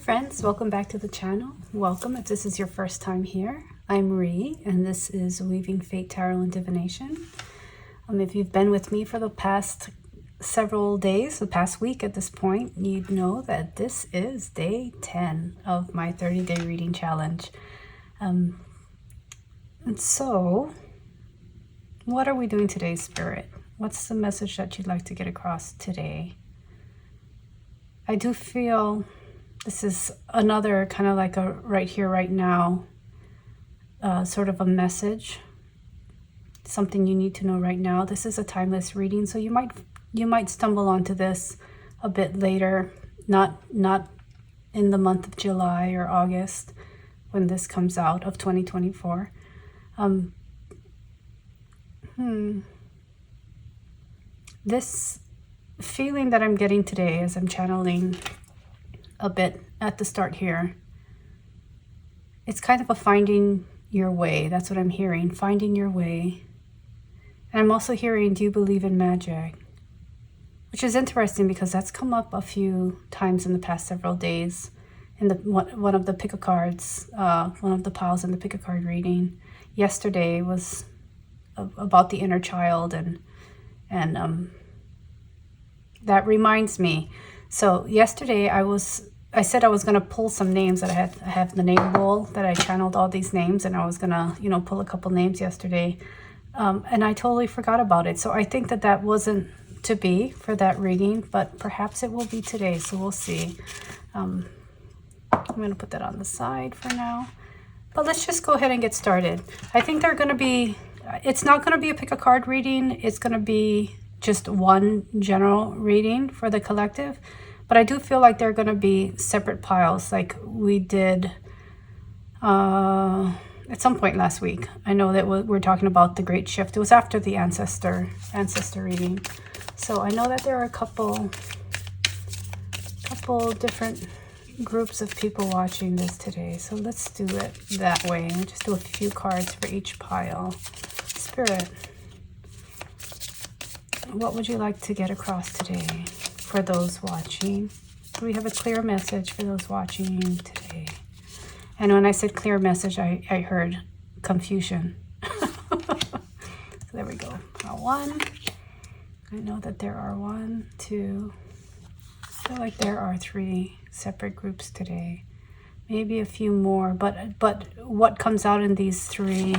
friends, welcome back to the channel. Welcome if this is your first time here. I'm Ree and this is Weaving Fate Tarot and Divination. If you've been with me for the past several days, the past week at this point, you'd know that this is day 10 of my 30-day reading challenge. And so, what are we doing today, Spirit? What's the message that you'd like to get across today? I do feel this is another kind of like a right here, right now, sort of a message, something you need to know right now. This is a timeless reading, so you might stumble onto this a bit later, not in the month of July or August when this comes out of 2024. This feeling that I'm getting today as I'm channeling a bit at the start here, it's kind of a finding your way. That's what I'm hearing, finding your way. And I'm also hearing, do you believe in magic? Which is interesting because that's come up a few times in the past several days in the one of the pick a cards, one of the piles in the pick a card reading. Yesterday was about the inner child, and that reminds me. So yesterday I said I was going to pull some names that I have the name bowl that I channeled all these names, and I was going to, pull a couple names yesterday. And I totally forgot about it. So I think that wasn't to be for that reading, but perhaps it will be today. So we'll see. I'm going to put that on the side for now, but let's just go ahead and get started. I think they're going to be, it's not going to be a pick a card reading. It's going to be just one general reading for the collective, but I do feel like they're going to be separate piles like we did at some point last week. I know that we're talking about the great shift. It was after the ancestor reading, so I know that there are a couple different groups of people watching this today, so let's do it that way and just do a few cards for each pile. Spirit, what would you like to get across today for those watching? Do we have a clear message for those watching today? And when I said clear message, I heard confusion. So there we go. One. I know that there are 1, 2. I feel like there are 3 separate groups today. Maybe a few more, but what comes out in these three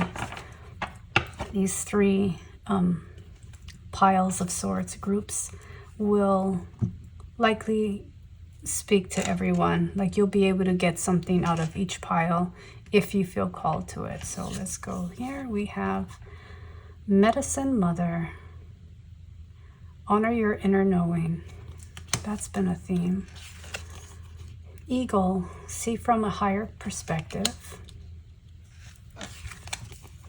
piles of sorts, groups, will likely speak to everyone. Like you'll be able to get something out of each pile if you feel called to it. So let's go here. We have Medicine Mother. Honor your inner knowing. That's been a theme. Eagle. See from a higher perspective.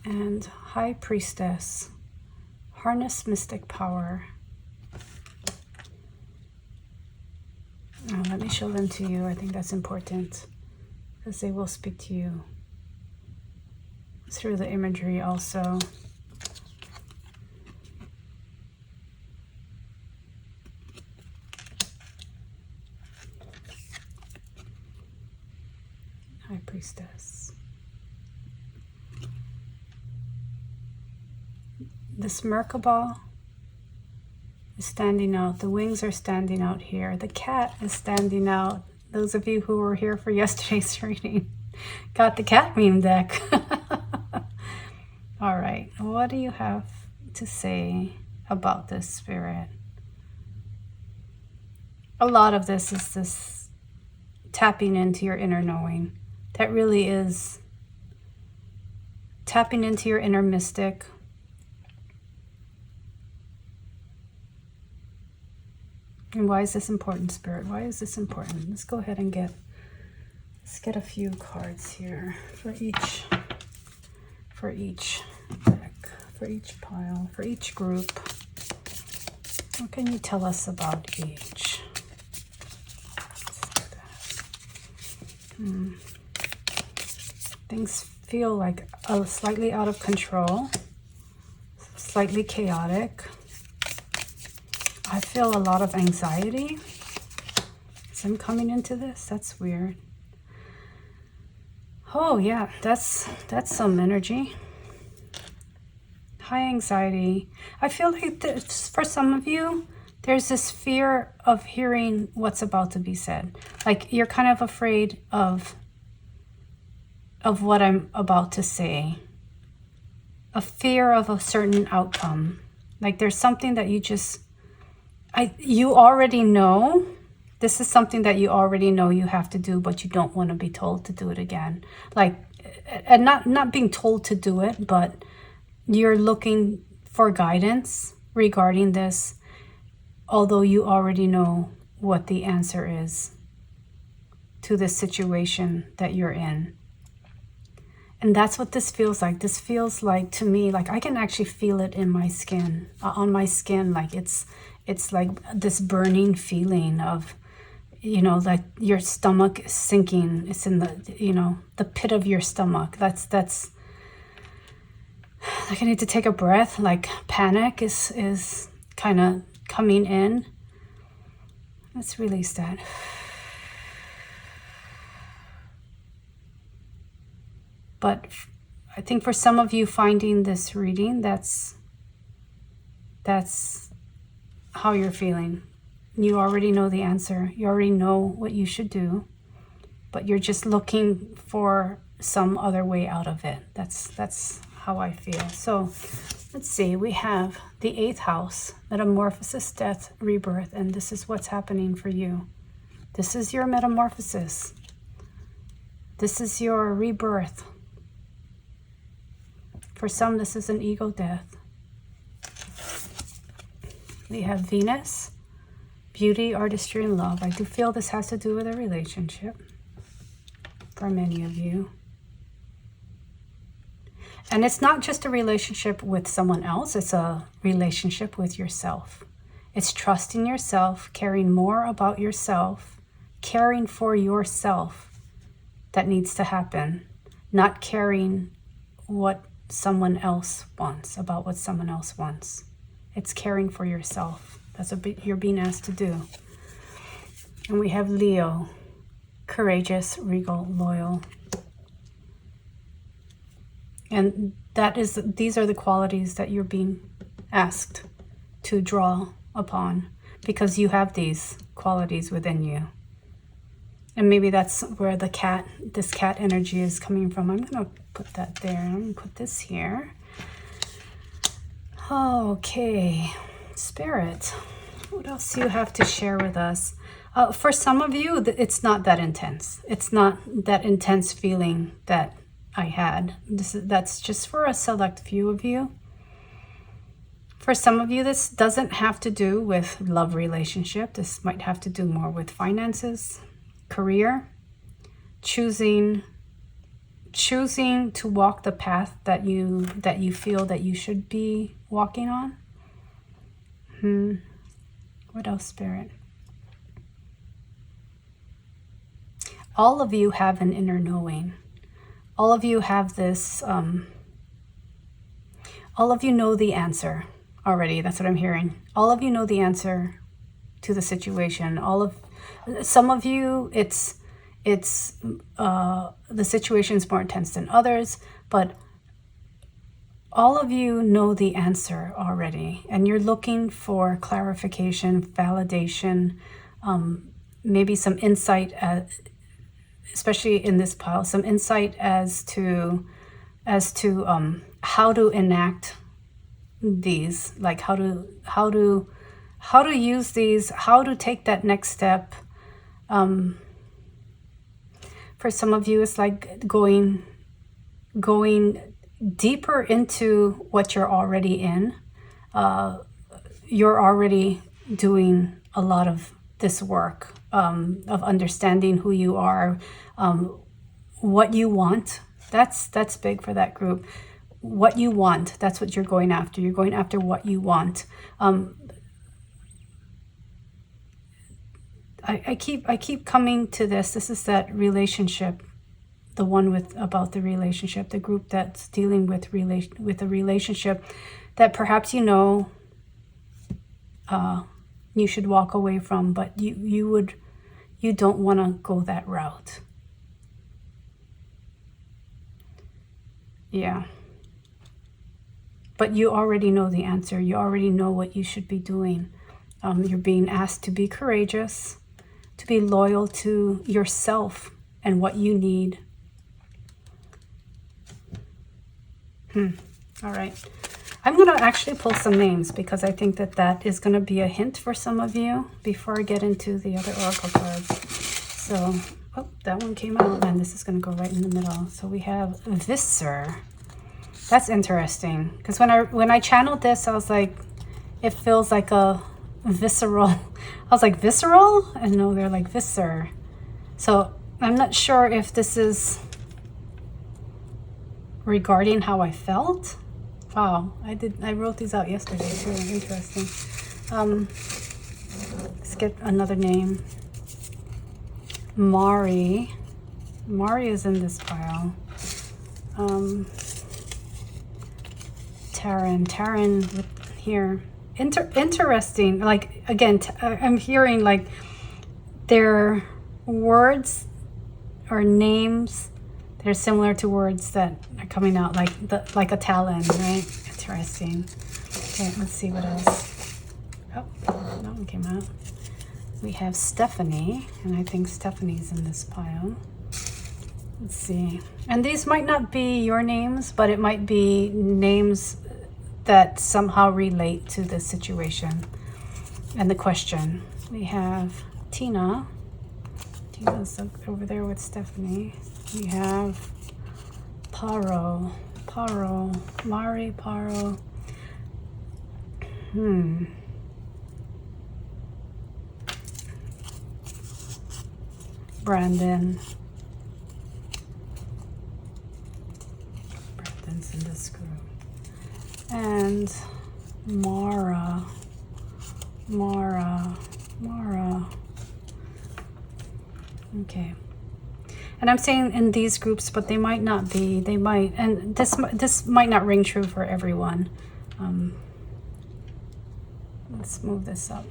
And High Priestess. Harness mystic power. Let me show them to you. I think that's important because they will speak to you through the imagery also. High Priestess. This Merkaba is standing out. The wings are standing out here. The cat is standing out. Those of you who were here for yesterday's reading got the cat meme deck. All right, what do you have to say about this, Spirit? A lot of this is this tapping into your inner knowing. That really is tapping into your inner mystic. And why is this important, Spirit? Why is this important? Let's go ahead and let's get a few cards here for each deck, for each pile, for each group. What can you tell us about each? Things feel like slightly out of control, slightly chaotic. I feel a lot of anxiety as I'm coming into this. That's weird. Oh yeah, that's some energy. High anxiety. I feel like for some of you, there's this fear of hearing what's about to be said. Like you're kind of afraid of what I'm about to say. A fear of a certain outcome. Like there's something that you already know. This is something that you already know you have to do, but you don't want to be told to do it again. Like, and not being told to do it, but you're looking for guidance regarding this, although you already know what the answer is to this situation that you're in. And that's what this feels like. This feels like, to me, like I can actually feel it in my skin, on my skin. Like it's like this burning feeling of, you know, like your stomach is sinking. It's in the, you know, the pit of your stomach. That's like I need to take a breath. Like panic is kind of coming in. Let's release that. But I think for some of you finding this reading, that's how you're feeling. You already know the answer. You already know what you should do, but you're just looking for some other way out of it. That's how I feel. So let's see. We have the 8th house, metamorphosis, death, rebirth, and this is what's happening for you. This is your metamorphosis. This is your rebirth. For some, this is an ego death. We have Venus, beauty, artistry, and love. I do feel this has to do with a relationship for many of you. And it's not just a relationship with someone else, it's a relationship with yourself. It's trusting yourself, caring more about yourself, caring for yourself that needs to happen, not caring what someone else wants, about what someone else wants. It's caring for yourself. That's what you're being asked to do. And we have Leo, courageous, regal, loyal. And these are the qualities that you're being asked to draw upon, because you have these qualities within you. And maybe that's where this cat energy is coming from. I'm going to put that there. I'm going to put this here. Okay, Spirit, what else do you have to share with us? For some of you, it's not that intense. It's not that intense feeling that I had. That's just for a select few of you. For some of you, this doesn't have to do with love relationship. This might have to do more with finances, career, choosing to walk the path that you feel that you should be walking on. What else, Spirit? All of you have an inner knowing. All of you have this, all of you know the answer already. That's what I'm hearing. All of you know the answer to the situation. Some of you, the situation's more intense than others, but all of you know the answer already, and you're looking for clarification, validation, maybe some insight, especially in this pile, some insight as to how to enact these, like how to use these, how to take that next step. For some of you, it's like going deeper into what you're already in. You're already doing a lot of this work of understanding who you are, what you want. That's big for that group. What you want, that's what you're going after. You're going after what you want. I keep coming to this. This is that relationship, the one about the relationship, the group that's dealing with a relationship that perhaps you should walk away from, but you don't want to go that route. Yeah. But you already know the answer. You already know what you should be doing. You're being asked to be courageous, to be loyal to yourself and what you need. All right. I'm going to actually pull some names because I think that that is going to be a hint for some of you before I get into the other oracle cards. So, oh, that one came out, and this is going to go right in the middle. So we have Visser. That's interesting because when I channeled this, I was like, it feels like a visceral. I was like, visceral? And no, they're like Visser. So I'm not sure if this is regarding how I felt. Wow, I wrote these out yesterday. It's really interesting. Let's get another name. Mari. Mari is in this pile. Taryn here. Interesting. Like, again, I'm hearing like their words or names. They're similar to words that are coming out like a talon, right? Interesting. Okay, let's see what else. Oh, that one came out. We have Stephanie, and I think Stephanie's in this pile. Let's see. And these might not be your names, but it might be names that somehow relate to this situation and the question. We have Tina. Tina's over there with Stephanie. We have Paro, Mari, Paro. Brandon's in this group. And Mara. Okay. And I'm saying in these groups, but they might not be. They might, and this might not ring true for everyone. Let's move this up.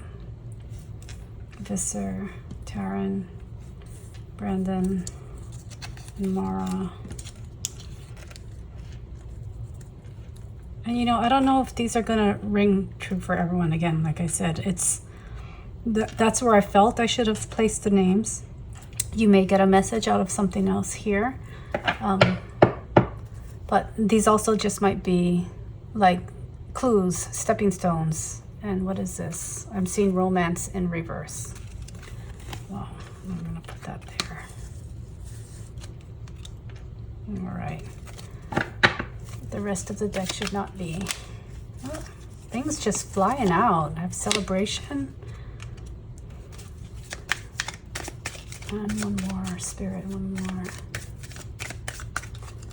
Visser, Taryn, Brandon, and Mara. And I don't know if these are gonna ring true for everyone. Again, like I said, that's where I felt I should have placed the names. You may get a message out of something else here. But these also just might be like clues, stepping stones. And what is this? I'm seeing romance in reverse. Well, I'm gonna put that there. All right. The rest of the deck should not be. Oh, things just flying out. I have celebration. And one more, Spirit, one more.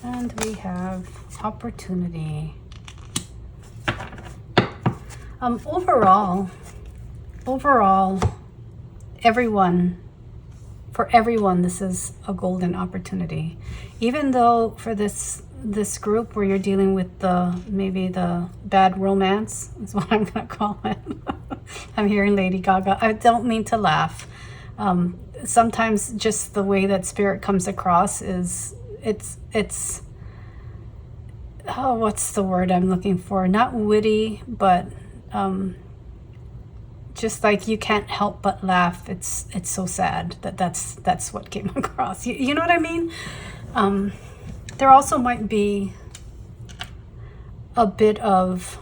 And we have opportunity. Overall, for everyone, this is a golden opportunity. Even though for this group where you're dealing with maybe the bad romance, is what I'm gonna call it. I'm hearing Lady Gaga. I don't mean to laugh. Sometimes just the way that spirit comes across is it's oh, what's the word I'm looking for? Not witty, but just like you can't help but laugh. It's so sad that's what came across. You know what I mean? There also might be a bit of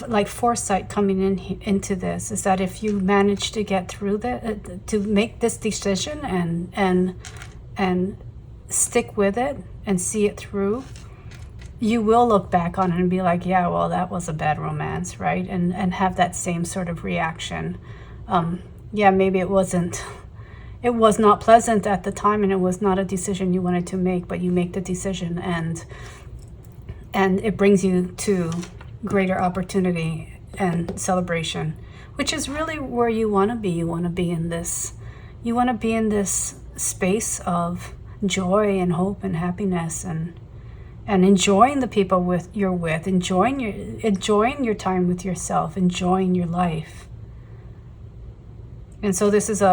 like foresight coming into this, is that if you manage to get through to make this decision and stick with it and see it through, you will look back on it and be like, yeah, well, that was a bad romance, right? And have that same sort of reaction. Yeah, maybe it was not pleasant at the time, and it was not a decision you wanted to make, but you make the decision, and it brings you to greater opportunity and celebration, which is really where you want to be. You want to be in this space of joy and hope and happiness, and enjoying the people you're with, enjoying your time with yourself, enjoying your life. And so this is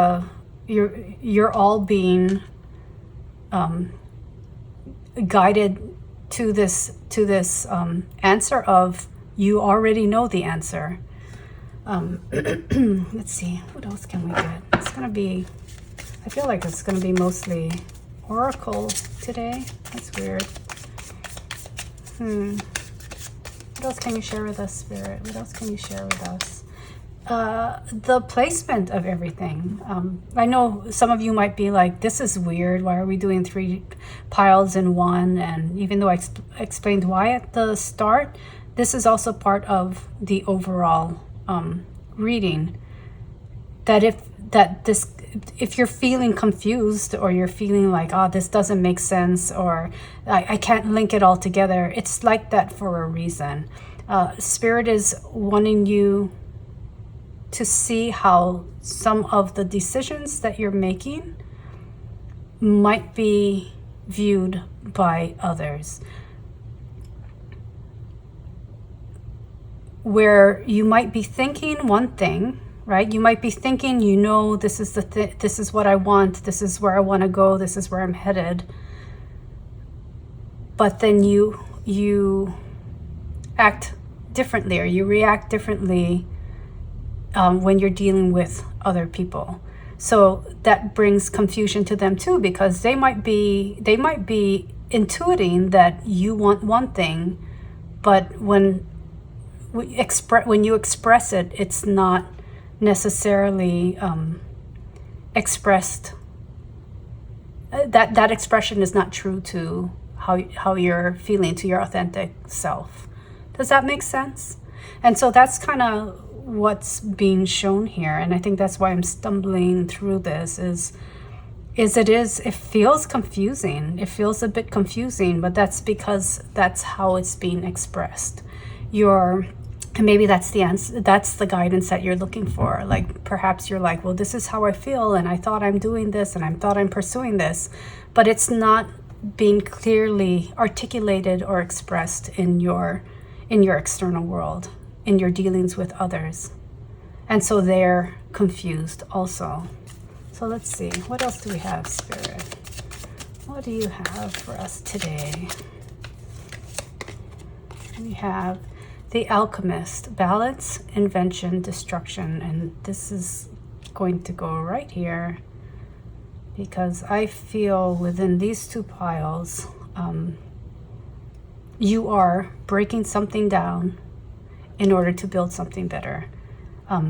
you're all being guided to this answer of you already know the answer. Let's see, what else can we get? It's gonna be, I feel like it's gonna be mostly Oracle today. That's weird. What else can you share with us, Spirit? What else can you share with us? The placement of everything. I know some of you might be like, this is weird. Why are we doing 3 piles in one? And even though I explained why at the start, this is also part of the overall reading. That if you're feeling confused, or you're feeling like, oh, this doesn't make sense, or I can't link it all together, it's like that for a reason. Spirit is wanting you to see how some of the decisions that you're making might be viewed by others. Where you might be thinking one thing, right? You might be thinking, you know, this is this is what I want, this is where I want to go, this is where I'm headed. But then you act differently, or you react differently when you're dealing with other people. So that brings confusion to them too, because they might be intuiting that you want one thing, but when you express it, it's not necessarily expressed. That expression is not true to how you're feeling, to your authentic self. Does that make sense? And so that's kind of what's being shown here, and I think that's why I'm stumbling through this. It feels confusing. It feels a bit confusing, but that's because that's how it's being expressed. And maybe that's the answer, that's the guidance that you're looking for. Like perhaps you're like, well, this is how I feel, and I thought I'm doing this, and I thought I'm pursuing this, but it's not being clearly articulated or expressed in your external world, in your dealings with others. And so they're confused also. So let's see, what else do we have, Spirit? What do you have for us today? We have the Alchemist, balance, invention, destruction. And this is going to go right here, because I feel within these 2 piles, you are breaking something down in order to build something better.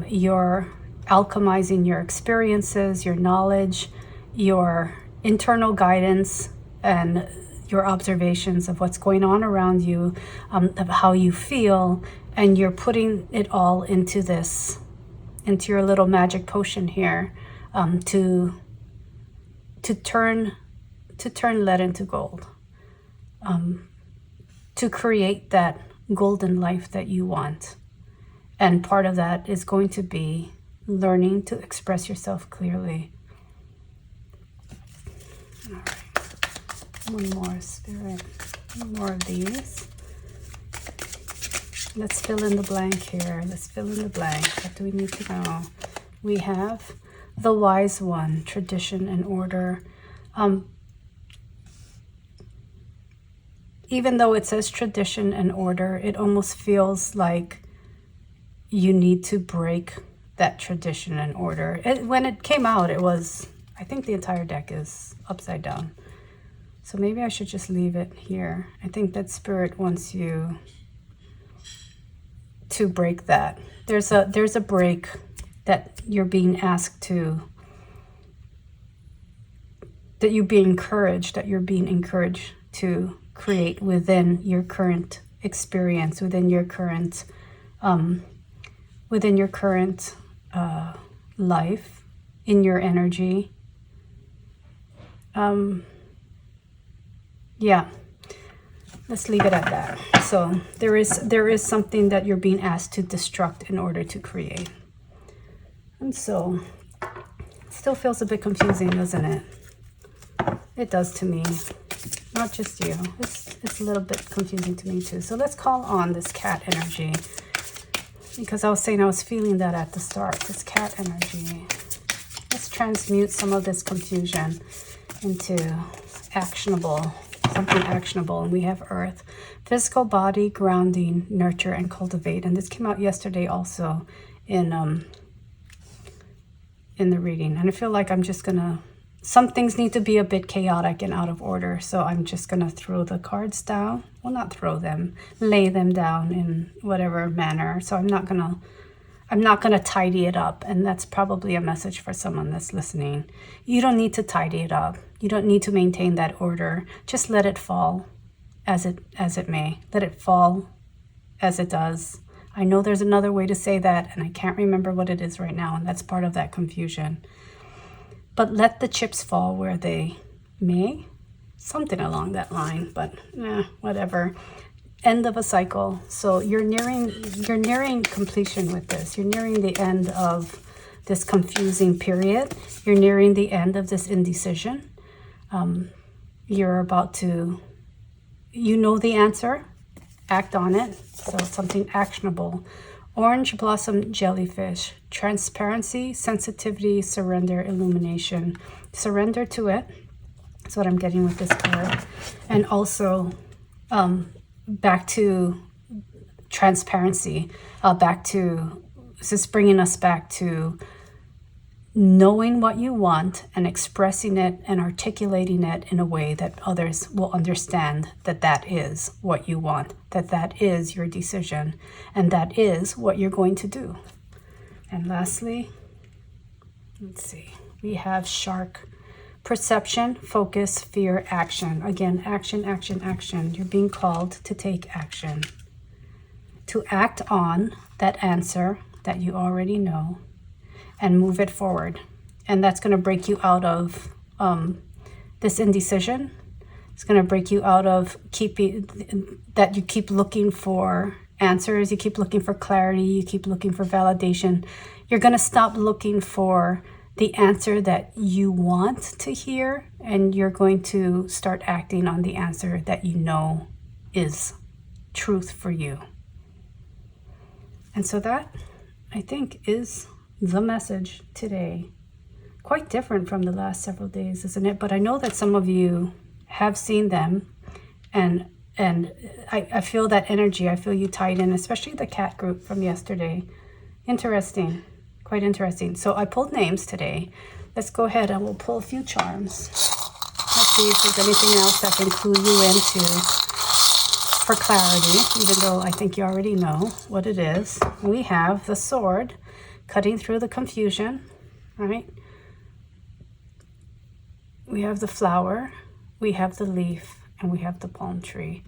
You're alchemizing your experiences, your knowledge, your internal guidance, and your observations of what's going on around you, of how you feel, and you're putting it all into your little magic potion here, to turn lead into gold, to create that golden life that you want. And part of that is going to be learning to express yourself clearly. All right. One more, Spirit. One more of these. Let's fill in the blank here. Let's fill in the blank. What do we need to know? We have the Wise One, tradition and order. Even though it says tradition and order, it almost feels like you need to break that tradition and order. When it came out, it was, I think the entire deck is upside down. So maybe I should just leave it here. I think that Spirit wants you to break that. There's a break that you're being asked to, that you're being encouraged to create within your current experience, within your current life, in your energy. Yeah, let's leave it at that. So there is something that you're being asked to destruct in order to create. And so it still feels a bit confusing, doesn't it? It does to me. Not just you. It's a little bit confusing to me too. So let's call on this cat energy, because I was saying I was feeling that at the start. This cat energy. Let's transmute some of this confusion into actionable something actionable. And we have earth, physical body, grounding, nurture, and cultivate. And this came out yesterday also in the reading. And I feel like I'm just gonna, some things need to be a bit chaotic and out of order. So I'm just gonna throw the cards down. Well, not throw them, lay them down in whatever manner. So I'm not gonna tidy it up. And that's probably a message for someone that's listening. You don't need to tidy it up. You don't need to maintain that order. Just let it fall as it may. Let it fall as it does. I know there's another way to say that, and I can't remember what it is right now, and that's part of that confusion. But let the chips fall where they may. Something along that line, but whatever. End of a cycle. So you're nearing completion with this. You're nearing the end of this confusing period. You're nearing the end of this indecision. You're about to, you know the answer. Act on it. So something actionable. Orange blossom jellyfish. Transparency, sensitivity, surrender, illumination. Surrender to it. That's what I'm getting with this card. And also back to transparency. This is bringing us back to knowing what you want and expressing it and articulating it in a way that others will understand that that is what you want, that that is your decision, and that is what you're going to do. And lastly, let's see, we have shark. Perception, focus, fear, action. Again, action, action, action. You're being called to take action, to act on that answer that you already know and move it forward. And that's going to break you out of this indecision. It's going to break you out of that you keep looking for answers, you keep looking for clarity, you keep looking for validation. You're going to stop looking for the answer that you want to hear, and you're going to start acting on the answer that you know is truth for you. And so that, I think, is the message today. Quite different from the last several days, isn't it? But I know that some of you have seen them, and I feel that energy. I feel you tied in, especially the cat group from yesterday. Interesting. Quite interesting. So I pulled names today. Let's go ahead and we'll pull a few charms. Let's see if there's anything else that can clue you into for clarity, even though I think you already know what it is. We have the sword, cutting through the confusion, right? We have the flower, we have the leaf, and we have the palm tree.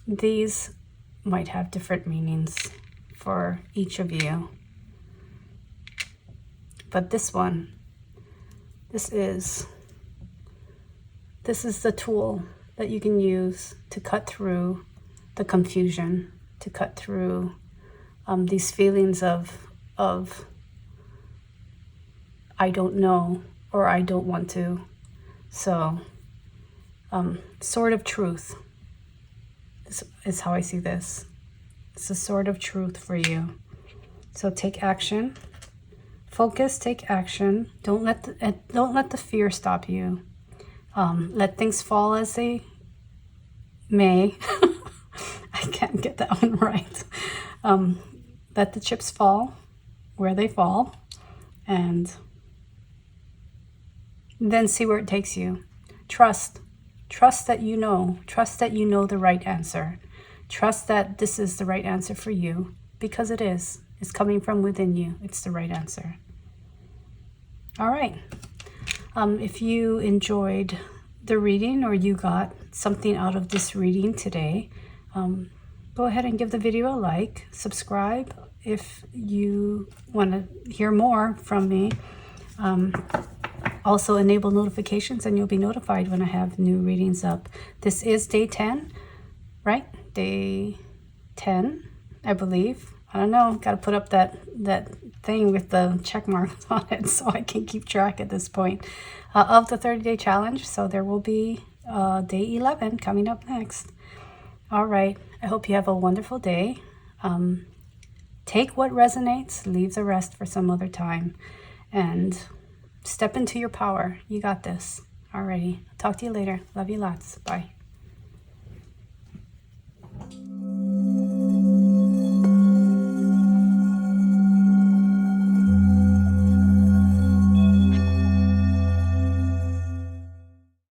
These might have different meanings for each of you. But this one, this is the tool that you can use to cut through the confusion, to cut through these feelings of I don't know or I don't want to. So, sword of truth is how I see this. It's a sword of truth for you. So take action, focus, take action. Don't let the fear stop you. Let things fall as they may. I can't get that one right. Let the chips fall where they fall, and then see where it takes you. Trust that you know. Trust that you know the right answer. Trust that this is the right answer for you, because it is. It's coming from within you. It's the right answer. All right. If you enjoyed the reading or you got something out of this reading today, go ahead and give the video a like. Subscribe if you want to hear more from me. Also enable notifications and you'll be notified when I have new readings up. This is day 10, right? Day 10, I believe. I don't know, got to put up that thing with the check marks on it so I can keep track at this point of the 30-day challenge. So there will be day 11 coming up next. All right, I hope you have a wonderful day. Take what resonates, leave the rest for some other time. And Step into your power. You got this. Alrighty. Talk to you later. Love you lots. Bye.